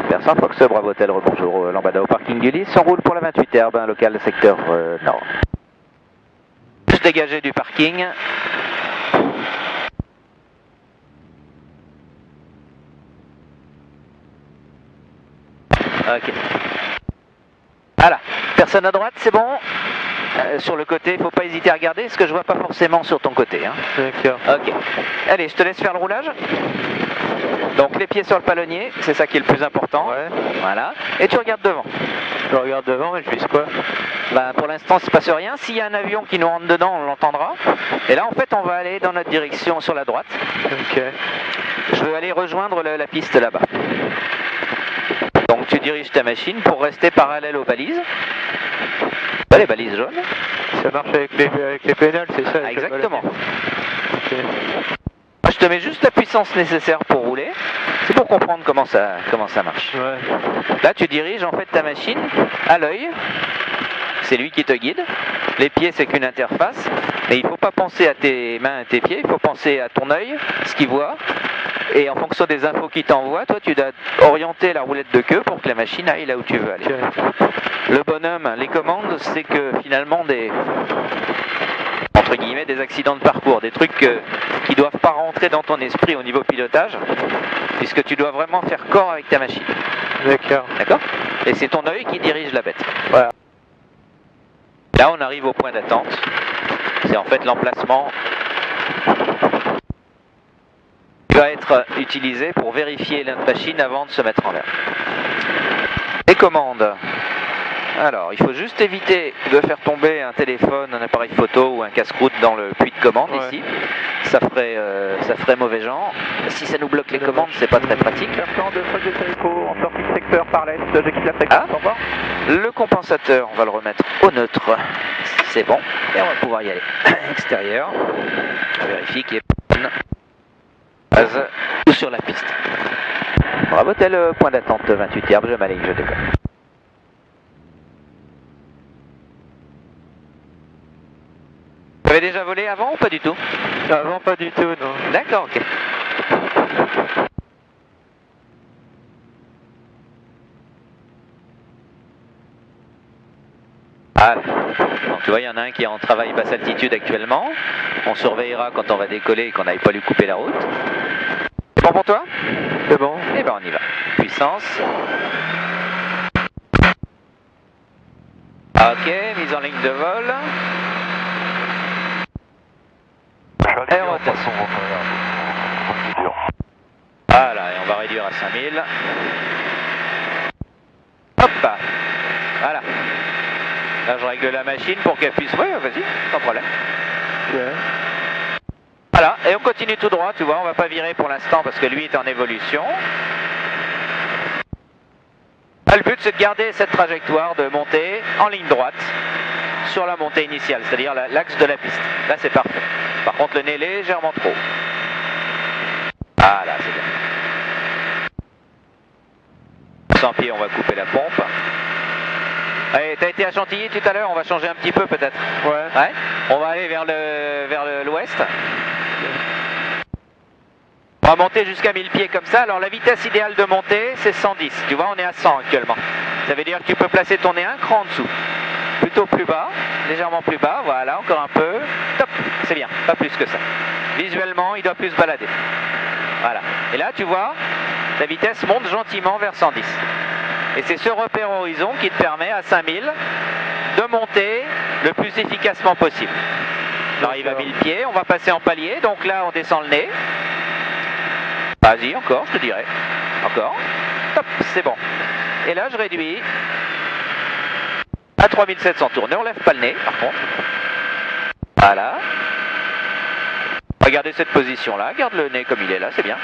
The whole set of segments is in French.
Versant Fox, Bravo Hotel, rebonjour, Lambada au parking du Lys, on roule pour la 28 Herbe, local secteur nord. Juste dégagé du parking. Ok. Voilà, personne à droite, c'est bon. Sur le côté, il ne faut pas hésiter à regarder, parce que je vois pas forcément sur ton côté. Hein. D'accord. Ok. Allez, je te laisse faire le roulage. Donc les pieds sur le palonnier, c'est ça qui est le plus important. Ouais. Voilà. Et tu regardes devant. Je regarde devant, mais je vise quoi? Bah, pour l'instant, il ne se passe rien. S'il y a un avion qui nous rentre dedans, on l'entendra. Et là, en fait, on va aller dans notre direction sur la droite. Ok. Je veux aller rejoindre la piste là-bas. Donc tu diriges ta machine pour rester parallèle aux balises. Bah, les balises jaunes. Ça marche avec les pédales, c'est ça? Ah, exactement. Ok. Je te mets juste la puissance nécessaire pour rouler. C'est pour comprendre comment ça marche. Ouais. Là, tu diriges en fait ta machine à l'œil. C'est lui qui te guide. Les pieds, c'est qu'une interface. Mais il ne faut pas penser à tes mains et tes pieds. Il faut penser à ton œil, ce qu'il voit. Et en fonction des infos qu'il t'envoie, toi, tu dois orienter la roulette de queue pour que la machine aille là où tu veux aller. Ok. Le bonhomme, les commandes, c'est que finalement entre guillemets, des accidents de parcours, des trucs qui doivent pas rentrer dans ton esprit au niveau pilotage, puisque tu dois vraiment faire corps avec ta machine. D'accord. D'accord? Et c'est ton œil qui dirige la bête. Voilà. Là, on arrive au point d'attente. C'est en fait l'emplacement qui va être utilisé pour vérifier la machine avant de se mettre en l'air. Les commandes. Alors, il faut juste éviter de faire tomber un téléphone, un appareil photo ou un casse-croûte dans le puits de commande ici. Ça ferait mauvais genre. Si ça nous bloque les commandes, c'est pas très pratique. Versant de Fox de Tarico, en sortie de secteur par l'est, j'excite la fréquence, au revoir. Le compensateur, on va le remettre au neutre. C'est bon. Et on va pouvoir y aller. Extérieur. On vérifie qu'il est bonne. Base ou sur la piste. Bravo, tel point d'attente 28 Herbe, je m'aligne, je décolle. Vous avez déjà volé avant ou pas du tout? Avant, pas du tout, non. D'accord, ok. Voilà. Donc tu vois, il y en a un qui est en travail basse altitude actuellement. On surveillera quand on va décoller et qu'on n'aille pas lui couper la route. C'est bon pour toi? C'est bon. Eh ben on y va. Puissance. Ok, mise en ligne de vol. Et rotation. Voilà, et on va réduire à 5000. Hop. Voilà. Là, je règle la machine pour qu'elle puisse... Ouais, vas-y, sans problème. Ouais. Voilà, et on continue tout droit, tu vois, on va pas virer pour l'instant parce que lui est en évolution. Le but, c'est de garder cette trajectoire de montée en ligne droite sur la montée initiale, c'est-à-dire l'axe de la piste. Là, c'est parfait. Par contre, le nez est légèrement trop. Voilà, c'est bien. Sans pied, on va couper la pompe. Allez, t'as été à Chantilly tout à l'heure, on va changer un petit peu peut-être. Ouais. On va aller vers l'ouest. On va monter jusqu'à 1000 pieds comme ça. Alors la vitesse idéale de montée, c'est 110. Tu vois, on est à 100 actuellement. Ça veut dire que tu peux placer ton nez un cran en dessous. Plutôt plus bas, légèrement plus bas. Voilà, encore un peu. Top, c'est bien, pas plus que ça. Visuellement, il doit plus se balader. Voilà. Et là, tu vois, la vitesse monte gentiment vers 110. Et c'est ce repère horizon qui te permet à 5000 de monter le plus efficacement possible. On arrive à 1000 pieds, on va passer en palier. Donc là, on descend le nez. Vas-y, encore, je te dirais. Encore. Top, c'est bon. Et là, je réduis à 3700 tournées. On lève pas le nez, par contre. Voilà. Regardez cette position-là. Garde le nez comme il est là, c'est bien.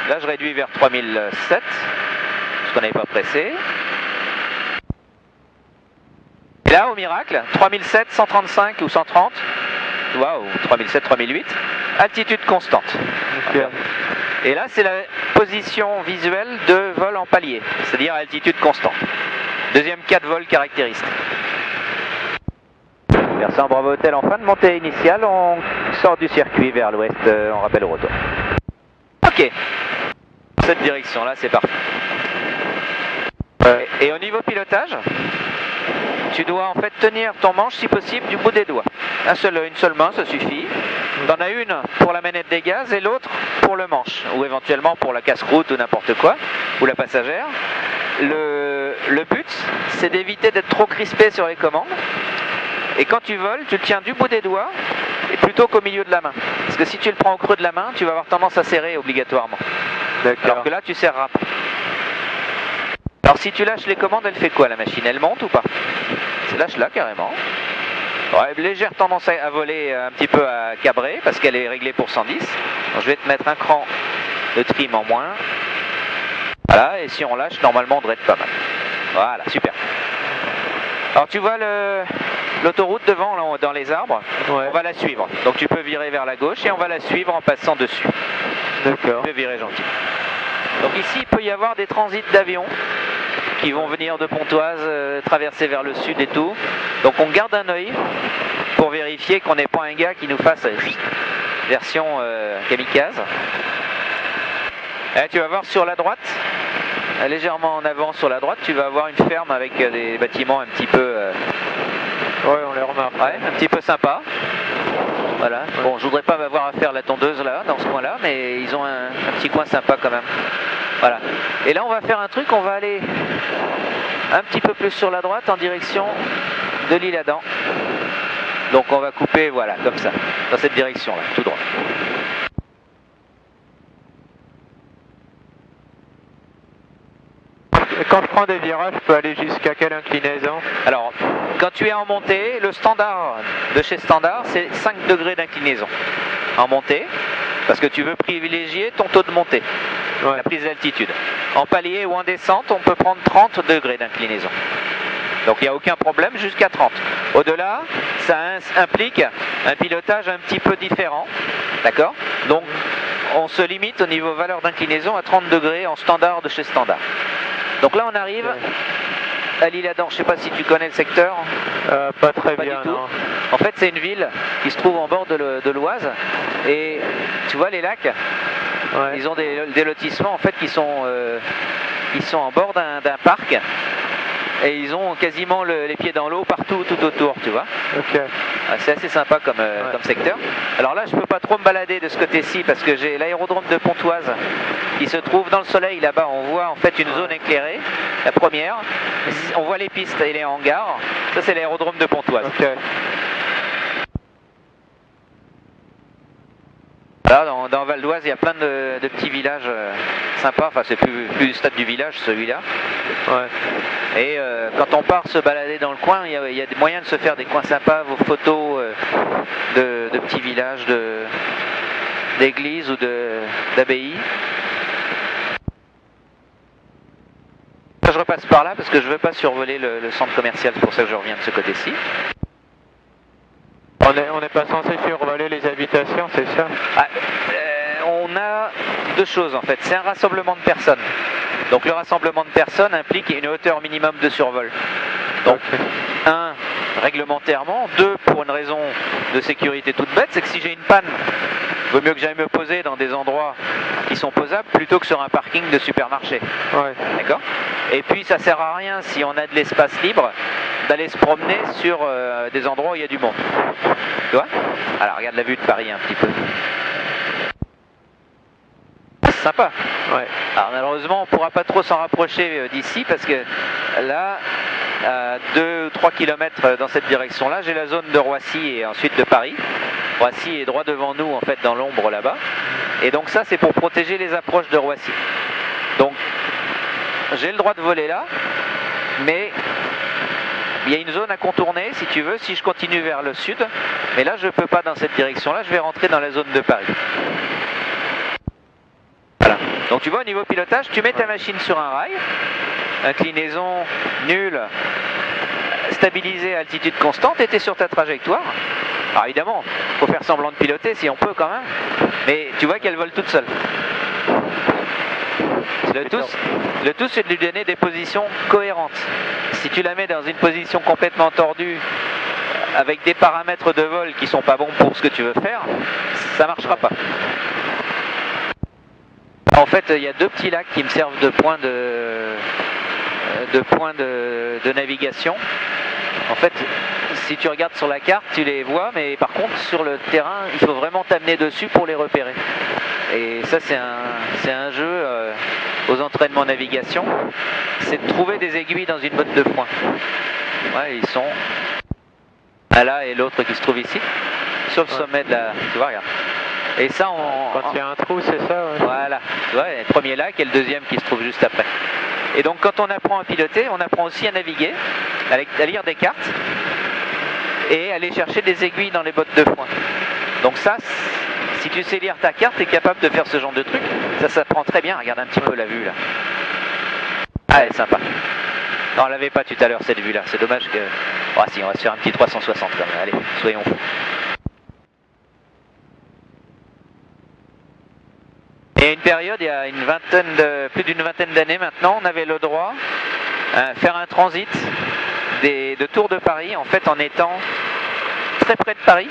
Là, je réduis vers 3007. Parce qu'on n'avait pas pressé. Et là, au miracle, 3007, 135 ou 130. Waouh, 3007, 3008. Altitude constante. Okay. Et là, c'est la position visuelle de vol en palier, c'est-à-dire à altitude constante. Deuxième cas de vol caractéristique. Versant Bravo Hotel en fin de montée initiale, on sort du circuit vers l'ouest, on rappelle au retour. Ok. Cette direction-là, c'est parfait. Et au niveau pilotage, tu dois en fait tenir ton manche si possible du bout des doigts. Une seule main, ça suffit. Tu en as une pour la manette des gaz et l'autre pour le manche, ou éventuellement pour la casse-croûte ou n'importe quoi, ou la passagère. Le but, c'est d'éviter d'être trop crispé sur les commandes. Et quand tu voles, tu le tiens du bout des doigts et plutôt qu'au milieu de la main. Parce que si tu le prends au creux de la main, tu vas avoir tendance à serrer obligatoirement. Alors que là, tu serreras pas. Alors si tu lâches les commandes, elle fait quoi la machine? Elle monte ou pas? Lâche là carrément. Ouais, légère tendance à voler, un petit peu à cabrer parce qu'elle est réglée pour 110. Donc, je vais te mettre un cran de trim en moins. Voilà, et si on lâche, normalement on devrait être pas mal. Voilà, super. Alors tu vois l'autoroute devant là, dans les arbres, Ouais. on va la suivre. Donc tu peux virer vers la gauche et on va la suivre en passant dessus. D'accord. Tu peux virer gentil. Donc ici il peut y avoir des transits d'avions qui vont venir de Pontoise, traverser vers le sud et tout. Donc on garde un œil pour vérifier qu'on n'ait pas un gars qui nous fasse version kamikaze. Et tu vas voir sur la droite, légèrement en avant sur la droite, tu vas avoir une ferme avec des bâtiments un petit peu... Ouais, on les remarque. Ouais, un petit peu sympa. Voilà. Bon, je voudrais pas avoir à faire la tondeuse là, dans ce coin-là, mais ils ont un petit coin sympa quand même. Voilà. Et là, on va faire un truc, on va aller un petit peu plus sur la droite en direction de l'Isle-Adam. Donc on va couper, voilà, comme ça, dans cette direction-là, tout droit. Et quand je prends des virages, je peux aller jusqu'à quelle inclinaison? Alors, quand tu es en montée, le standard de chez Standard, c'est 5 degrés d'inclinaison en montée, parce que tu veux privilégier ton taux de montée, Ouais. la prise d'altitude. En palier ou en descente, on peut prendre 30 degrés d'inclinaison. Donc il n'y a aucun problème jusqu'à 30. Au-delà, ça implique un pilotage un petit peu différent, d'accord? Donc on se limite au niveau valeur d'inclinaison à 30 degrés en standard de chez Standard. Donc là on arrive à l'Isle-Adam, je ne sais pas si tu connais le secteur. Pas très Pas bien, du tout. non. En fait c'est une ville qui se trouve en bord de l'Oise et tu vois les lacs, Ouais. ils ont des lotissements en fait qui sont en bord d'un parc. Et ils ont quasiment les pieds dans l'eau partout, tout autour, tu vois. Ok. C'est assez sympa comme secteur. Alors là, je peux pas trop me balader de ce côté-ci parce que j'ai l'aérodrome de Pontoise qui se trouve dans le soleil là-bas. On voit en fait une zone éclairée, la première. On voit les pistes et les hangars. Ça, c'est l'aérodrome de Pontoise. Ok. Là, dans Val d'Oise, il y a plein de petits villages sympas. Enfin, c'est plus le stade du village, celui-là. Ouais. Et quand on part se balader dans le coin, il y a des moyens de se faire des coins sympas, vos photos de petits villages, d'églises ou d'abbayes. Je repasse par là parce que je ne veux pas survoler le centre commercial, c'est pour ça que je reviens de ce côté-ci. On n'est pas censé survoler les habitations, c'est ça? On a deux choses en fait, c'est un rassemblement de personnes. Donc le rassemblement de personnes implique une hauteur minimum de survol. Donc, un, réglementairement, deux, pour une raison de sécurité toute bête, c'est que si j'ai une panne, il vaut mieux que j'aille me poser dans des endroits qui sont posables plutôt que sur un parking de supermarché. Ouais. D'accord? Et puis ça sert à rien si on a de l'espace libre d'aller se promener sur des endroits où il y a du monde. Tu vois? Alors regarde la vue de Paris un petit peu. C'est sympa. Ouais. Alors malheureusement on ne pourra pas trop s'en rapprocher d'ici parce que là, à 2 ou 3 km dans cette direction-là, j'ai la zone de Roissy et ensuite de Paris. Roissy est droit devant nous en fait dans l'ombre là-bas. Et donc ça c'est pour protéger les approches de Roissy. Donc j'ai le droit de voler là, mais il y a une zone à contourner si tu veux, si je continue vers le sud. Mais là je ne peux pas dans cette direction-là, je vais rentrer dans la zone de Paris. Voilà. Donc tu vois au niveau pilotage, tu mets ta machine sur un rail, inclinaison nulle, stabilisée à altitude constante et tu es sur ta trajectoire. Alors évidemment, il faut faire semblant de piloter si on peut quand même, mais tu vois qu'elle vole toute seule. Le tout c'est de lui donner des positions cohérentes. Si tu la mets dans une position complètement tordue, avec des paramètres de vol qui sont pas bons pour ce que tu veux faire, ça marchera pas. En fait, il y a deux petits lacs qui me servent de point de points de navigation. En fait, si tu regardes sur la carte, tu les vois, mais par contre, sur le terrain, il faut vraiment t'amener dessus pour les repérer. Et ça, c'est un jeu aux entraînements navigation. C'est de trouver des aiguilles dans une botte de foin. Ouais, ils sont là et l'autre qui se trouve ici, sur le sommet de la... Tu vois, regarde. Et ça, Quand il y a un trou, c'est ça, ouais. Voilà, tu vois, il y a le premier lac et le deuxième qui se trouve juste après. Et donc, quand on apprend à piloter, on apprend aussi à naviguer, à lire des cartes et aller chercher des aiguilles dans les bottes de foin. Donc ça, si tu sais lire ta carte, tu es capable de faire ce genre de truc. Ça s'apprend très bien. Regarde un petit peu la vue là. Ah, elle est sympa. Non, on l'avait pas tout à l'heure cette vue là. C'est dommage que... Oh si, on va se faire un petit 360 quand même. Allez, soyons fous. Et une période, il y a plus d'une vingtaine d'années maintenant, on avait le droit à faire un transit de Tour de Paris, en fait en étant très près de Paris.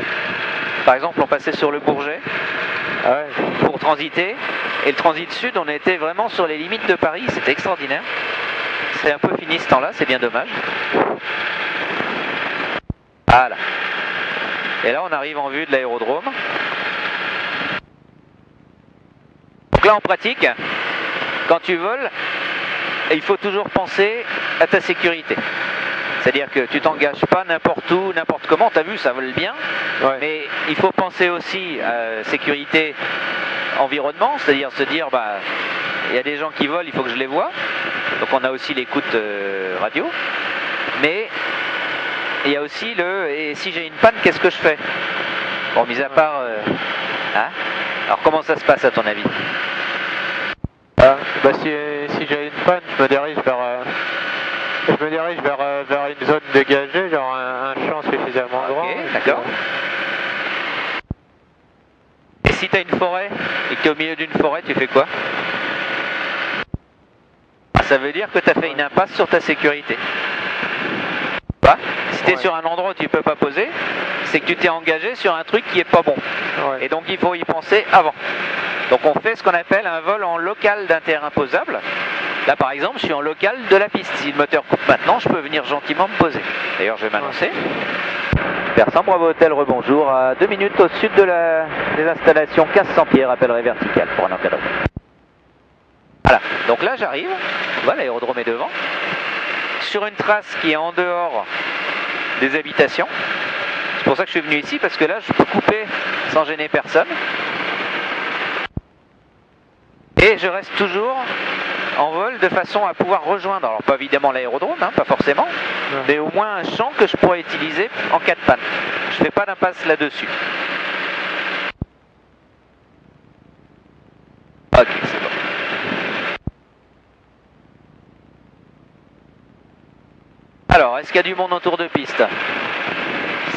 Par exemple, on passait sur le Bourget pour transiter, et le transit sud, on était vraiment sur les limites de Paris, c'était extraordinaire. C'est un peu fini ce temps-là, c'est bien dommage. Voilà. Et là, on arrive en vue de l'aérodrome. Donc là, en pratique, quand tu voles, il faut toujours penser à ta sécurité. C'est-à-dire que tu t'engages pas n'importe où, n'importe comment. Tu as vu, ça vole bien. Ouais. Mais il faut penser aussi à sécurité environnement. C'est-à-dire se dire, bah, il y a des gens qui volent, il faut que je les vois. Donc on a aussi l'écoute radio. Mais il y a aussi et si j'ai une panne, qu'est-ce que je fais? Bon, mis à part... hein? Alors comment ça se passe à ton avis? Bah, si j'ai une panne, je me dirige vers une zone dégagée, genre un champ suffisamment grand. Ok, d'accord. Et si tu as une forêt et que tu es au milieu d'une forêt, tu fais quoi? Ça veut dire que tu as fait une impasse sur ta sécurité. Bah, si tu es sur un endroit où tu ne peux pas poser, c'est que tu t'es engagé sur un truc qui est pas bon. Ouais. Et donc il faut y penser avant. Donc on fait ce qu'on appelle un vol en local d'un terrain posable. Là par exemple, je suis en local de la piste. Si le moteur coupe maintenant, je peux venir gentiment me poser. D'ailleurs, je vais m'annoncer. Persan, Bravo Hôtel, rebonjour. À 2 minutes au sud des installations Casse-Saint-Pierre, appellerait vertical pour un encadrement. Voilà, donc là j'arrive. Voilà, l'aérodrome est devant. Sur une trace qui est en dehors des habitations. C'est pour ça que je suis venu ici, parce que là je peux couper sans gêner personne. Et je reste toujours en vol de façon à pouvoir rejoindre, alors pas évidemment l'aérodrome, hein, pas forcément, mais au moins un champ que je pourrais utiliser en cas de panne. Je ne fais pas d'impasse là-dessus. Ok, c'est bon. Alors, est-ce qu'il y a du monde autour de piste?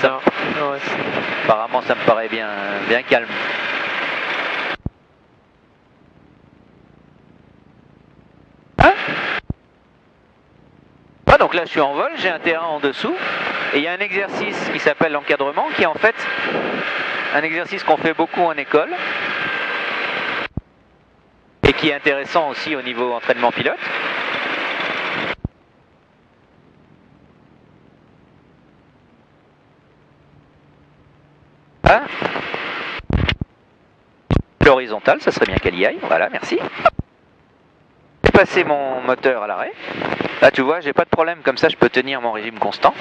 Ça, ouais. apparemment, ça me paraît bien calme. Hein? Ah, donc là, je suis en vol, j'ai un terrain en dessous, et il y a un exercice qui s'appelle l'encadrement, qui est en fait un exercice qu'on fait beaucoup en école, et qui est intéressant aussi au niveau entraînement pilote. Ah. L'horizontale, ça serait bien qu'elle y aille. Voilà, merci. J'ai passé mon moteur à l'arrêt. Là, tu vois, j'ai pas de problème. Comme ça, je peux tenir mon régime constant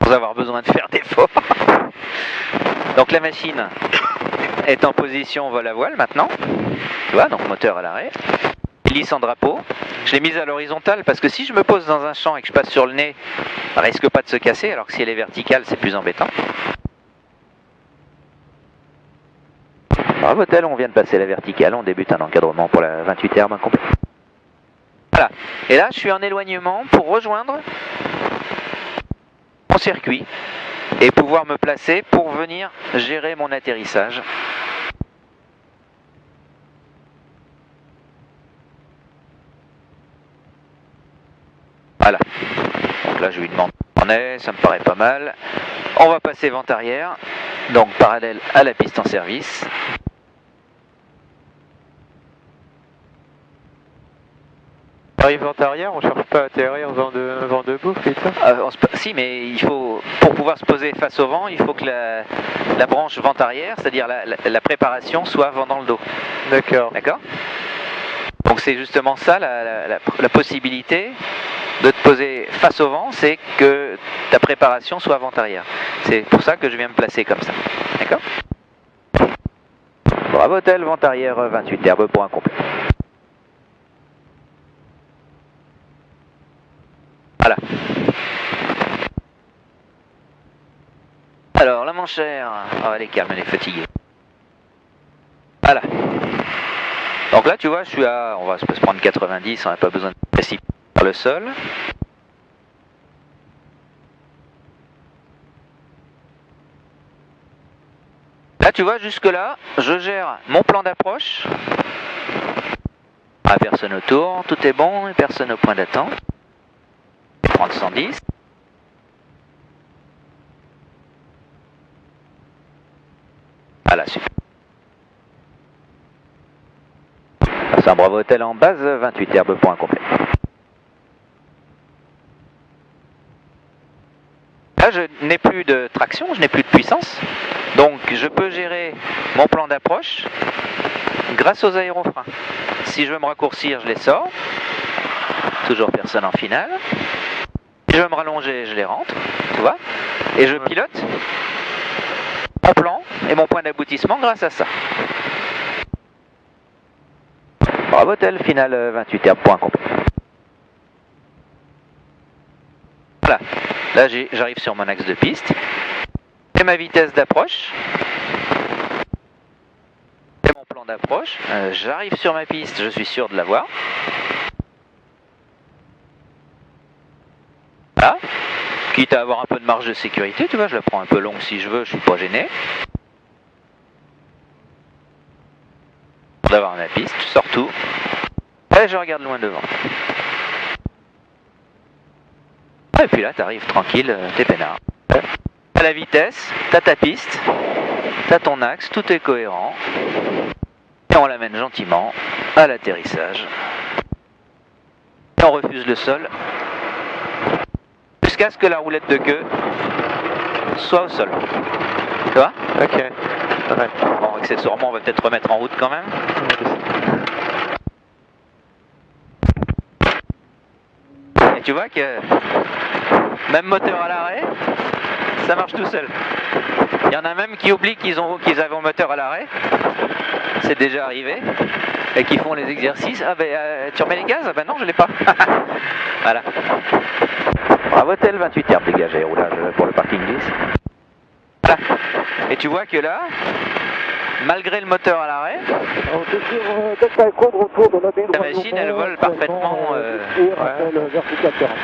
sans avoir besoin de faire d'efforts. Donc la machine est en position vol à voile maintenant. Tu vois, donc moteur à l'arrêt. Hélice en drapeau. Je l'ai mise à l'horizontale parce que si je me pose dans un champ et que je passe sur le nez, elle risque pas de se casser, alors que si elle est verticale, c'est plus embêtant. Bravo Hôtel, on vient de passer la verticale, on débute un encadrement pour la 28R main complète. Voilà, et là je suis en éloignement pour rejoindre mon circuit et pouvoir me placer pour venir gérer mon atterrissage. Voilà, donc là je lui demande où on est, ça me paraît pas mal. On va passer vent arrière, donc parallèle à la piste en service. Arrive vent arrière, on cherche pas à atterrir vent de bouffe et tout. Si, mais il faut, pour pouvoir se poser face au vent, il faut que la branche vent arrière, c'est-à-dire la préparation, soit vent dans le dos. D'accord. D'accord? Donc c'est justement ça la possibilité de te poser face au vent, c'est que ta préparation soit vent arrière. C'est pour ça que je viens me placer comme ça. D'accord? Bravo Hôtel, vent arrière 28, herbe pour un complet. Voilà. Alors la manchère, oh, elle est calme, elle est fatiguée. Voilà. Donc là tu vois, je suis à, on va se prendre 90, on n'a pas besoin de précipiter sur le sol. Là tu vois, jusque là, je gère mon plan d'approche. Ah, personne autour, tout est bon, et personne au point d'attente. 30-110. Voilà, super. C'est un Bravo Hôtel en base, 28 herbe pour un complet. Là, je n'ai plus de traction, je n'ai plus de puissance. Donc, je peux gérer mon plan d'approche grâce aux aérofreins. Si je veux me raccourcir, je les sors. Toujours personne en finale. Si je veux me rallonger, je les rentre, tu vois. Et je pilote mon plan et mon point d'aboutissement grâce à ça. Bravo Hôtel, finale 28 herbe, point complet. Voilà, là j'arrive sur mon axe de piste. Et ma vitesse d'approche. Et mon plan d'approche. J'arrive sur ma piste, je suis sûr de l'avoir. Voilà. Quitte à avoir un peu de marge de sécurité, tu vois, je la prends un peu longue si je veux, je suis pas gêné. D'avoir ma piste, je sors tout. Et je regarde loin devant. Et puis là, t'arrives tranquille, t'es peinard. T'as la vitesse, t'as ta piste, t'as ton axe, tout est cohérent. Et on l'amène gentiment à l'atterrissage. Et on refuse le sol. Jusqu'à ce que la roulette de queue soit au sol. Tu vois? Ok. Ouais. Bon, accessoirement, on va peut-être remettre en route quand même. Et tu vois que même moteur à l'arrêt, ça marche tout seul. Il y en a même qui oublient qu'ils avaient un moteur à l'arrêt. C'est déjà arrivé. Et qui font les exercices. Ah ben tu remets les gaz? Ah ben non, je l'ai pas. Voilà. Bravo Hôtel, 28 herbes dégagées, roulage pour le parking 10. Voilà. Et tu vois que là, malgré le moteur à l'arrêt, la machine elle vole parfaitement.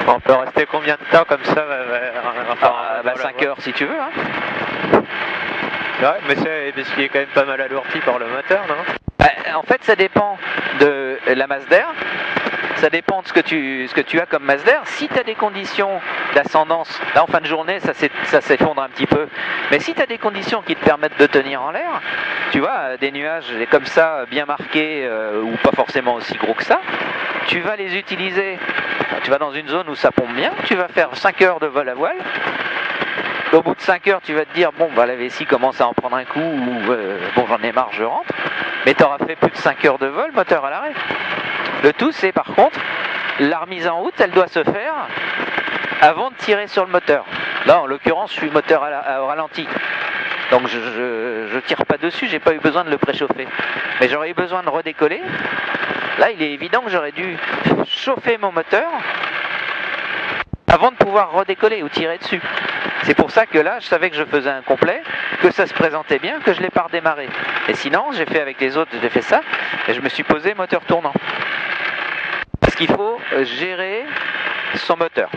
On peut rester combien de temps comme ça? 5 heures si tu veux. Hein. Ouais, mais c'est parce qu'il est quand même pas mal alourdi par le moteur, non? En fait, ça dépend de la masse d'air. Ça dépend de ce que tu as comme masse d'air. Si tu as des conditions d'ascendance, là en fin de journée ça s'effondre un petit peu, mais si tu as des conditions qui te permettent de tenir en l'air, tu vois, des nuages comme ça bien marqués ou pas forcément aussi gros que ça, tu vas les utiliser, tu vas dans une zone où ça pompe bien, tu vas faire 5 heures de vol à voile. Au bout de 5 heures, tu vas te dire, bon, bah, la vessie commence à en prendre un coup, ou bon, j'en ai marre, je rentre. Mais tu auras fait plus de 5 heures de vol, moteur à l'arrêt. Le tout, c'est par contre, la remise en route, elle doit se faire avant de tirer sur le moteur. Là, en l'occurrence, je suis moteur au ralenti. Donc, je tire pas dessus, j'ai pas eu besoin de le préchauffer. Mais j'aurais eu besoin de redécoller. Là, il est évident que j'aurais dû chauffer mon moteur avant de pouvoir redécoller ou tirer dessus. C'est pour ça que là, je savais que je faisais un complet, que ça se présentait bien, que je l'ai pas redémarré. Et sinon, j'ai fait avec les autres, j'ai fait ça, et je me suis posé moteur tournant. Parce qu'il faut gérer son moteur,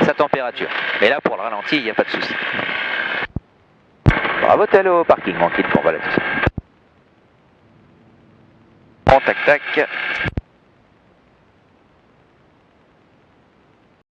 sa température. Mais là, pour le ralenti, il n'y a pas de souci. Bravo Hôtel au parking, mon kit, bon voilà tout ça. Bon, tac tac.